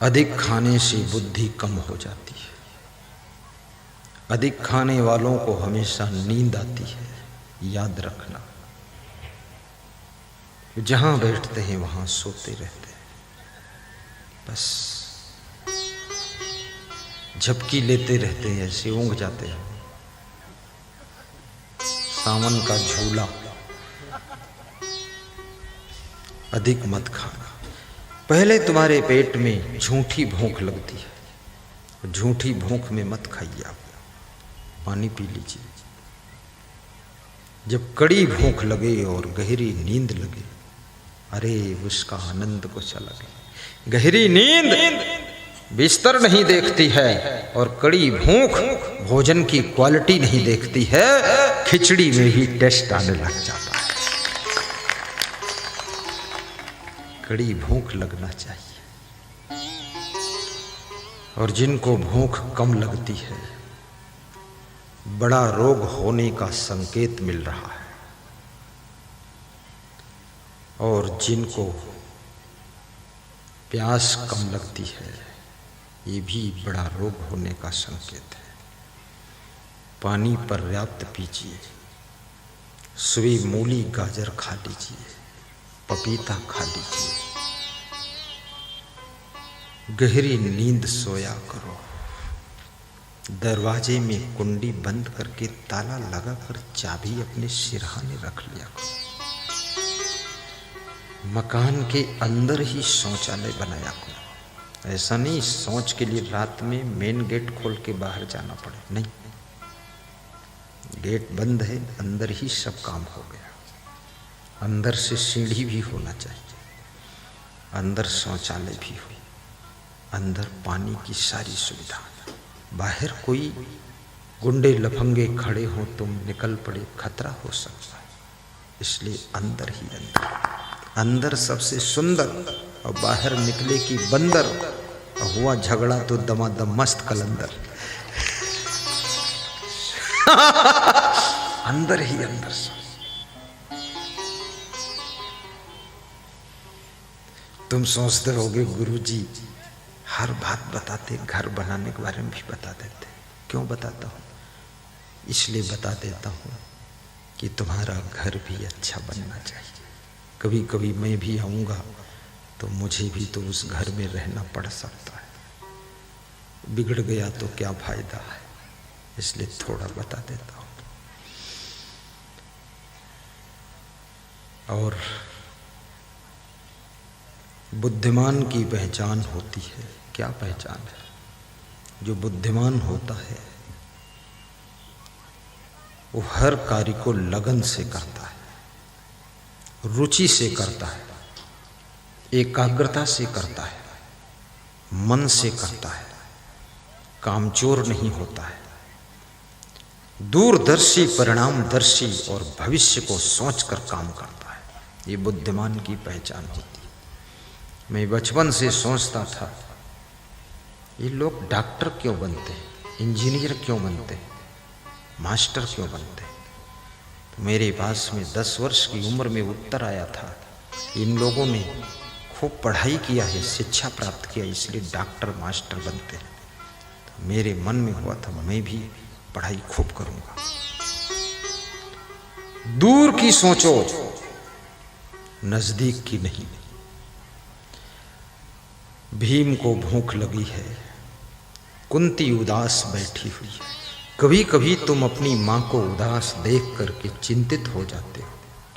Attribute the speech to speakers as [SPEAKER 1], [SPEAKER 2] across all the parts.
[SPEAKER 1] अधिक खाने से बुद्धि कम हो जाती है। अधिक खाने वालों को हमेशा नींद आती है। याद रखना, जहां बैठते हैं वहां सोते रहते हैं, बस झपकी लेते रहते हैं, ऐसे ऊँघ जाते हैं। सावन का झूला। अधिक मत खाना। पहले तुम्हारे पेट में झूठी भूख लगती है, झूठी भूख में मत खाइए आप, पानी पी लीजिए। जब कड़ी भूख लगे और गहरी नींद लगे, अरे उसका आनंद कुछ अलग है। गहरी नींद बिस्तर नहीं देखती है और कड़ी भूख भोजन की क्वालिटी नहीं देखती है। खिचड़ी में ही टेस्ट आने लग जाता है। कड़ी भूख लगना चाहिए। और जिनको भूख कम लगती है, बड़ा रोग होने का संकेत मिल रहा है। और जिनको प्यास कम लगती है, ये भी बड़ा रोग होने का संकेत है। पानी पर्याप्त पीजिए। सुबह मूली गाजर खा लीजिए, पपीता खा लीजिए। गहरी नींद सोया करो। दरवाजे में कुंडी बंद करके ताला लगाकर चाबी अपने सिरहाने रख लिया करो। मकान के अंदर ही शौचालय बनाया करो। ऐसा नहीं शौच के लिए रात में मेन गेट खोल के बाहर जाना पड़े, नहीं। गेट बंद है, अंदर ही सब काम हो गया। अंदर से सीढ़ी भी होना चाहिए, अंदर शौचालय भी हो, अंदर पानी की सारी सुविधा। बाहर कोई गुंडे लफंगे खड़े हो, तुम निकल पड़े, खतरा हो सकता है। इसलिए अंदर ही अंदर सबसे सुंदर, और बाहर निकले की बंदर, और हुआ झगड़ा तो दमादम मस्त कलंदर। अंदर ही अंदर सब। तुम सोचते रहोगे गुरुजी हर बात बताते, घर बनाने के बारे में भी बता देते। क्यों बताता हूं? इसलिए बता देता हूं कि तुम्हारा घर भी अच्छा बनना चाहिए। कभी कभी मैं भी आऊँगा तो मुझे भी तो उस घर में रहना पड़ सकता है। बिगड़ गया तो क्या फायदा है, इसलिए थोड़ा बता देता हूँ। और बुद्धिमान की पहचान होती है। क्या पहचान है? जो बुद्धिमान होता है वो हर कार्य को लगन से करता है, रुचि से करता है, एकाग्रता से करता है, मन से करता है, कामचोर नहीं होता है। दूरदर्शी, परिणामदर्शी और भविष्य को सोचकर काम करता है। ये बुद्धिमान की पहचान होती है। मैं बचपन से सोचता था ये लोग डॉक्टर क्यों बनते हैं, इंजीनियर क्यों बनते हैं, मास्टर क्यों बनते हैं। तो मेरे पास में 10 वर्ष की उम्र में उत्तर आया था, इन लोगों ने खूब पढ़ाई किया है, शिक्षा प्राप्त किया, इसलिए डॉक्टर मास्टर बनते हैं। तो मेरे मन में हुआ था मैं भी पढ़ाई खूब करूंगा। दूर की सोचो, नजदीक की नहीं। भीम को भूख लगी है, कुंती उदास बैठी हुई है। कभी कभी तुम अपनी माँ को उदास देख करके चिंतित हो जाते हो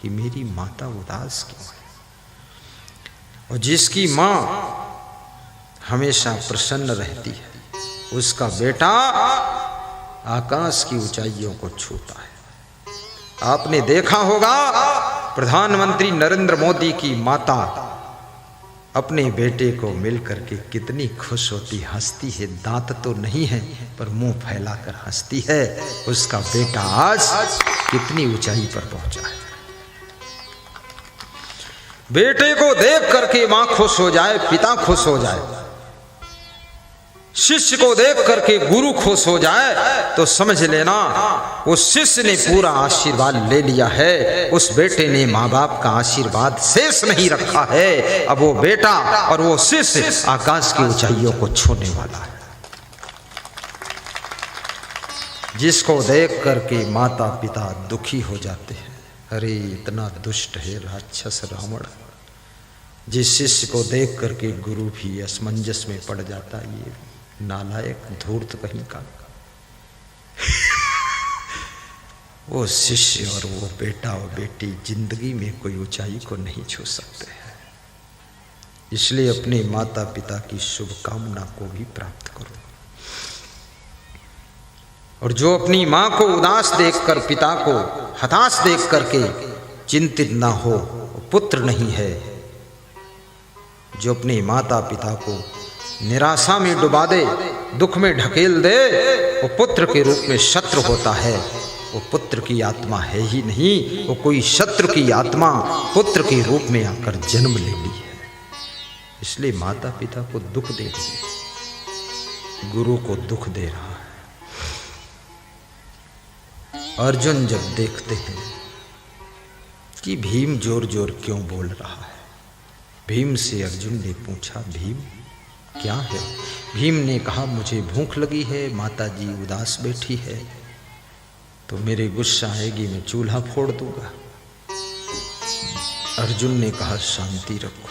[SPEAKER 1] कि मेरी माता उदास क्यों है। और जिसकी माँ हमेशा प्रसन्न रहती है, उसका बेटा आकाश की ऊंचाइयों को छूता है। आपने देखा होगा प्रधानमंत्री नरेंद्र मोदी की माता अपने बेटे को मिलकर के कितनी खुश होती, हंसती है। दांत तो नहीं है पर मुंह फैलाकर हंसती है। उसका बेटा आज कितनी ऊंचाई पर पहुंचा है। बेटे को देख करके मां खुश हो जाए, पिता खुश हो जाए, शिष्य को देख करके गुरु खुश हो जाए तो समझ लेना उस शिष्य ने पूरा आशीर्वाद ले लिया है। उस बेटे ने माँ बाप का आशीर्वाद शेष नहीं रखा है। अब वो बेटा और वो शिष्य आकाश की ऊंचाइयों को छूने वाला है। जिसको देख करके माता पिता दुखी हो जाते हैं, अरे इतना दुष्ट है राक्षस रावण। जिस शिष्य को देख करके गुरु भी असमंजस में पड़ जाता, ये नालायक धूर्त कहीं का। वो शिष्य और वो बेटा और बेटी जिंदगी में कोई ऊंचाई को नहीं छू सकते हैं। इसलिए अपने माता पिता की शुभकामना को भी प्राप्त करो। और जो अपनी माँ को उदास देखकर, पिता को हताश देख करके चिंतित ना हो, वो पुत्र नहीं है। जो अपने माता पिता को निराशा में डुबा दे, दुख में ढकेल दे, वो पुत्र के रूप में शत्रु होता है। वो पुत्र की आत्मा है ही नहीं, वो कोई शत्रु की आत्मा पुत्र के रूप में आकर जन्म ले ली है। इसलिए माता पिता को दुख दे रही है, गुरु को दुख दे रहा है। अर्जुन जब देखते हैं कि भीम जोर जोर क्यों बोल रहा है, भीम से अर्जुन ने पूछा, भीम क्या है? भीम ने कहा, मुझे भूख लगी है, माता जी उदास बैठी है, तो मेरे गुस्सा आएगी, मैं चूल्हा फोड़ दूंगा। अर्जुन ने कहा, शांति रखो।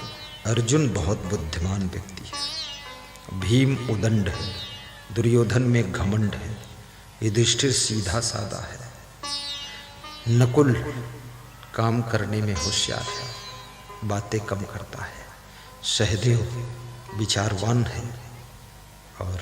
[SPEAKER 1] अर्जुन बहुत बुद्धिमान व्यक्ति है, भीम उदंड है, दुर्योधन में घमंड है, युधिष्ठिर सीधा साधा है, नकुल काम करने में होशियार है, बातें कम करता है, सहदेव विचारवान है, और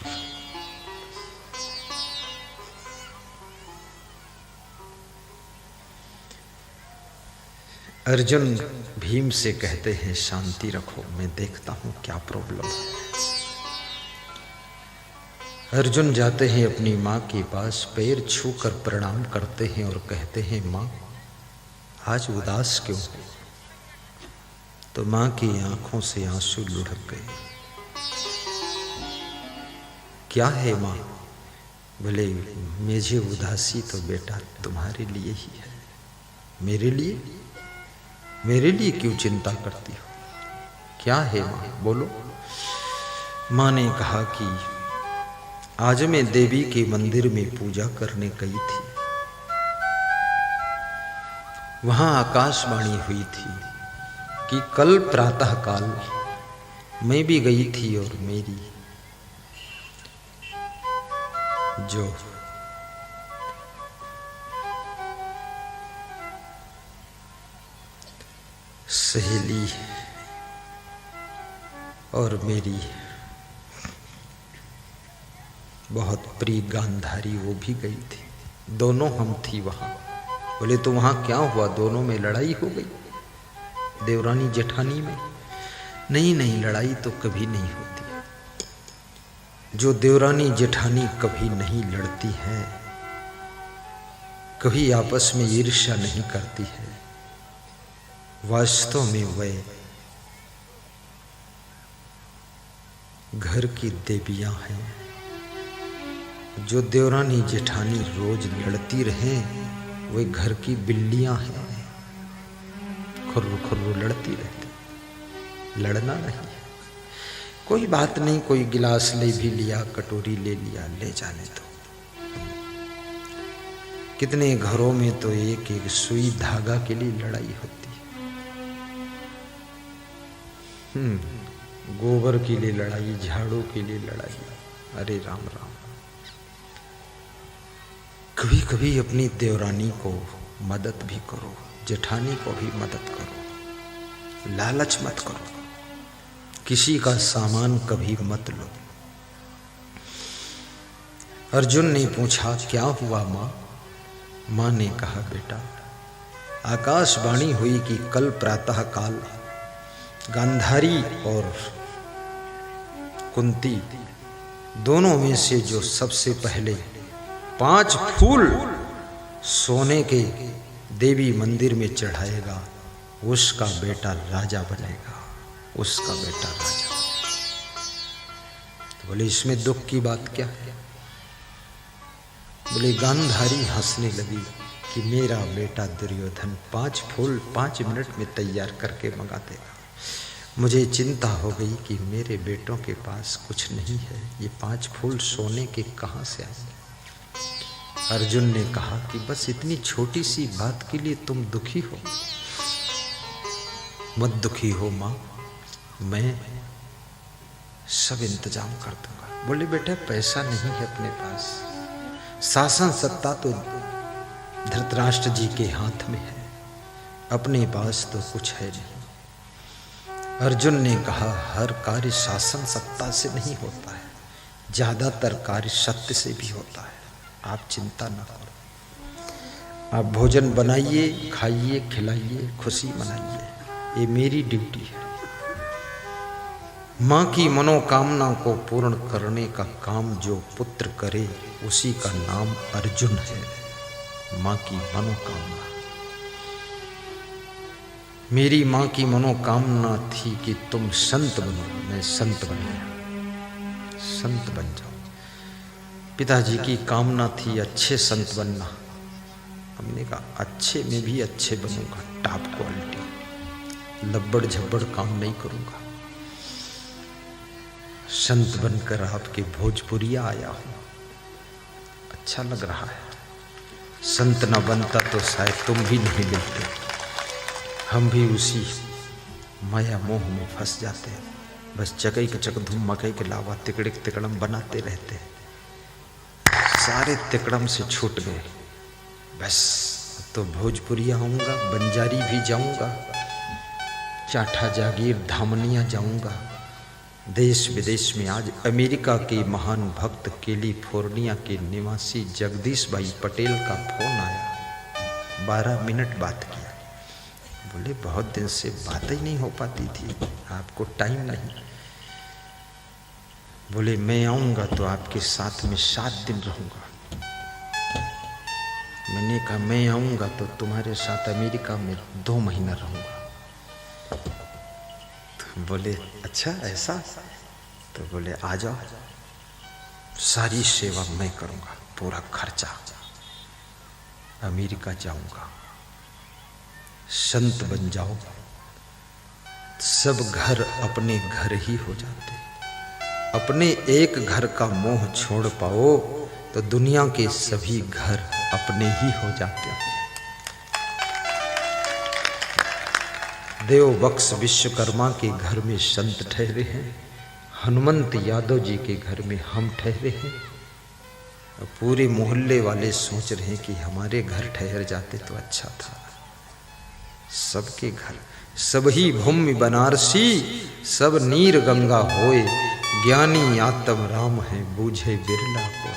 [SPEAKER 1] अर्जुन भीम से कहते हैं, शांति रखो, मैं देखता हूं क्या प्रॉब्लम है। अर्जुन जाते हैं अपनी माँ के पास, पैर छूकर प्रणाम करते हैं और कहते हैं, माँ आज उदास क्यों हो? तो माँ की आंखों से आंसू लुढ़क गए। क्या है माँ? बोले, मुझे उदासी तो बेटा तुम्हारे लिए ही है। मेरे लिए? मेरे लिए क्यों चिंता करती हो? क्या है माँ, बोलो। माँ ने कहा कि आज मैं देवी के मंदिर में पूजा करने गई थी, वहां आकाशवाणी हुई थी कि कल प्रातः काल मैं भी गई थी और मेरी जो सहेली और मेरी बहुत प्रिय गांधारी वो भी गई थी, दोनों हम थी वहां। बोले, तो वहां क्या हुआ? दोनों में लड़ाई हो गई, देवरानी जेठानी में? नहीं नहीं, लड़ाई तो कभी नहीं होती। जो देवरानी जेठानी कभी नहीं लड़ती हैं, कभी आपस में ईर्ष्या नहीं करती है, वास्तव में वे घर की देवियां हैं। जो देवरानी जेठानी रोज लड़ती रहें, वे घर की बिल्लियां हैं, खुर्रू खुर्रू लड़ती रहती। लड़ना नहीं है, कोई बात नहीं, कोई गिलास ले भी लिया, कटोरी ले लिया, ले जाने दो। कितने घरों में तो एक एक सुई धागा के लिए लड़ाई होती है। गोबर के लिए लड़ाई, झाड़ू के लिए लड़ाई, अरे राम राम। कभी कभी अपनी देवरानी को मदद भी करो, जेठानी को भी मदद करो, लालच मत करो, किसी का सामान कभी मत लो। अर्जुन ने पूछा, क्या हुआ माँ? माँ ने कहा, बेटा आकाशवाणी हुई कि कल प्रातः काल गांधारी और कुंती दोनों में से जो सबसे पहले 5 फूल सोने के देवी मंदिर में चढ़ाएगा, उसका बेटा राजा बनेगा, उसका बेटा राजा। तो बोले इसमें दुख की बात क्या है? बोले गांधारी हंसने लगी कि मेरा बेटा दुर्योधन 5 फूल 5 मिनट में तैयार करके मंगा देगा। मुझे चिंता हो गई कि मेरे बेटों के पास कुछ नहीं है, ये 5 फूल सोने के कहाँ से आए। अर्जुन ने कहा कि बस इतनी छोटी सी बात के लिए तुम दुखी हो? मत दुखी हो माँ, मैं सब इंतजाम कर दूंगा। बोले बेटा पैसा नहीं है अपने पास, शासन सत्ता तो धृतराष्ट्र जी के हाथ में है, अपने पास तो कुछ है नहीं। अर्जुन ने कहा हर कार्य शासन सत्ता से नहीं होता है, ज्यादातर कार्य सत्य से भी होता है, आप चिंता न करो। आप भोजन बनाइए, खाइए, खिलाइए, खुशी मनाइए, ये मेरी ड्यूटी है। माँ की मनोकामना को पूर्ण करने का काम जो पुत्र करे उसी का नाम अर्जुन है। माँ की मनोकामना, मेरी माँ की मनोकामना थी कि तुम संत बनो, मैं संत बन गया, संत बन जाओ। पिताजी की कामना थी अच्छे संत बनना, हमने कहा अच्छे में भी अच्छे बनूंगा, टॉप क्वालिटी, लब्बड़ झब्बड़ काम नहीं करूंगा। संत बनकर आपके भोजपुरिया आया हूं, अच्छा लग रहा है। संत न बनता तो शायद तुम भी नहीं मिलते, हम भी उसी माया मोह में फंस जाते हैं। बस चकई के चक धूम मकई के लावा तिकड़े तिकड़म बनाते रहते हैं, सारे तिकड़म से छूट गए। बस तो भोजपुरिया आऊँगा, बंजारी भी जाऊँगा, चाठा जागीर धामनिया जाऊँगा। देश विदेश में आज अमेरिका के महान भक्त कैलिफोर्निया के निवासी जगदीश भाई पटेल का फोन आया, 12 मिनट बात किया। बोले बहुत दिन से बात ही नहीं हो पाती थी, आपको टाइम नहीं। बोले मैं आऊँगा तो आपके साथ में 7 दिन रहूँगा। मैंने कहा मैं आऊँगा तो तुम्हारे साथ अमेरिका में 2 महीना रहूँगा। तो बोले अच्छा ऐसा? तो बोले आ जाओ, सारी सेवा मैं करूँगा, पूरा खर्चा, अमेरिका जाऊँगा। संत बन जाओ, सब घर अपने घर ही हो जाते। अपने एक घर का मोह छोड़ पाओ तो दुनिया के सभी घर अपने ही हो जाते हैं। देव बख्श विश्वकर्मा के घर में संत ठहरे हैं, हनुमंत यादव जी के घर में हम ठहरे हैं। पूरे मोहल्ले वाले सोच रहे हैं कि हमारे घर ठहर जाते तो अच्छा था। सबके घर, सब ही भूमि बनारसी, सब नीर गंगा होए, ज्ञानी आत्म राम है बूझे बिरला को।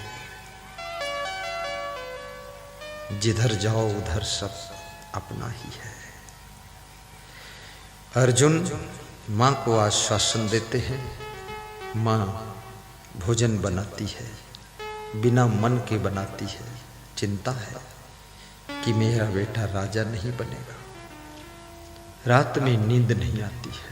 [SPEAKER 1] जिधर जाओ उधर सब अपना ही है। अर्जुन माँ को आश्वासन देते हैं, माँ भोजन बनाती है, बिना मन के बनाती है। चिंता है कि मेरा बेटा राजा नहीं बनेगा, रात में नींद नहीं आती है।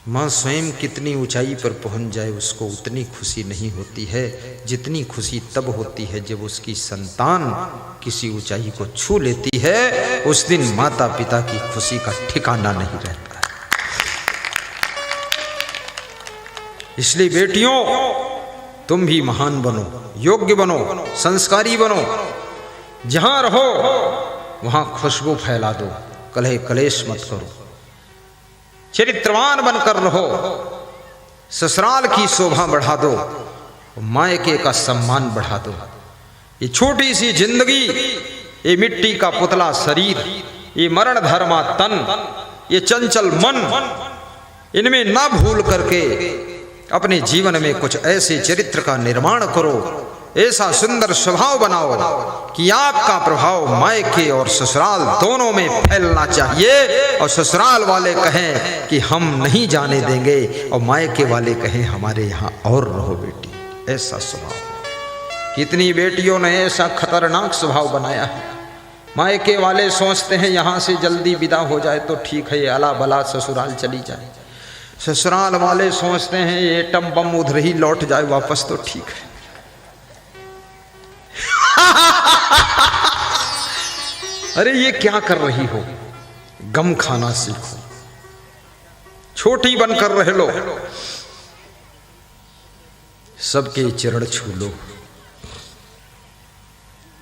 [SPEAKER 1] माँ स्वयं कितनी ऊंचाई पर पहुंच जाए उसको उतनी खुशी नहीं होती है जितनी खुशी तब होती है जब उसकी संतान किसी ऊंचाई को छू लेती है। उस दिन माता पिता की खुशी का ठिकाना नहीं रहता है। इसलिए बेटियों तुम भी महान बनो, योग्य बनो, संस्कारी बनो। जहां रहो वहां खुशबू फैला दो, कलह कलेश मत करो, चरित्रवान बनकर रहो, ससुराल की शोभा बढ़ा दो, मायके का सम्मान बढ़ा दो। ये छोटी सी जिंदगी, ये मिट्टी का पुतला शरीर, ये मरण धर्मा तन, ये चंचल मन, इनमें ना भूल करके अपने जीवन में कुछ ऐसे चरित्र का निर्माण करो, ऐसा सुंदर स्वभाव बनाओ कि आपका प्रभाव मायके और ससुराल दोनों में फैलना चाहिए। और ससुराल वाले कहें कि हम नहीं जाने देंगे और मायके वाले कहें हमारे यहाँ और रहो बेटी। ऐसा स्वभाव, कितनी बेटियों ने ऐसा खतरनाक स्वभाव बनाया है। मायके वाले सोचते हैं यहाँ से जल्दी विदा हो जाए तो ठीक है, ये अला बला ससुराल चली जाए। ससुराल वाले सोचते हैं ये एटम बम उधर ही लौट जाए वापस तो ठीक है। अरे ये क्या कर रही हो, गम खाना सीखो, छोटी बनकर रह लो, सबके चरण छू लो।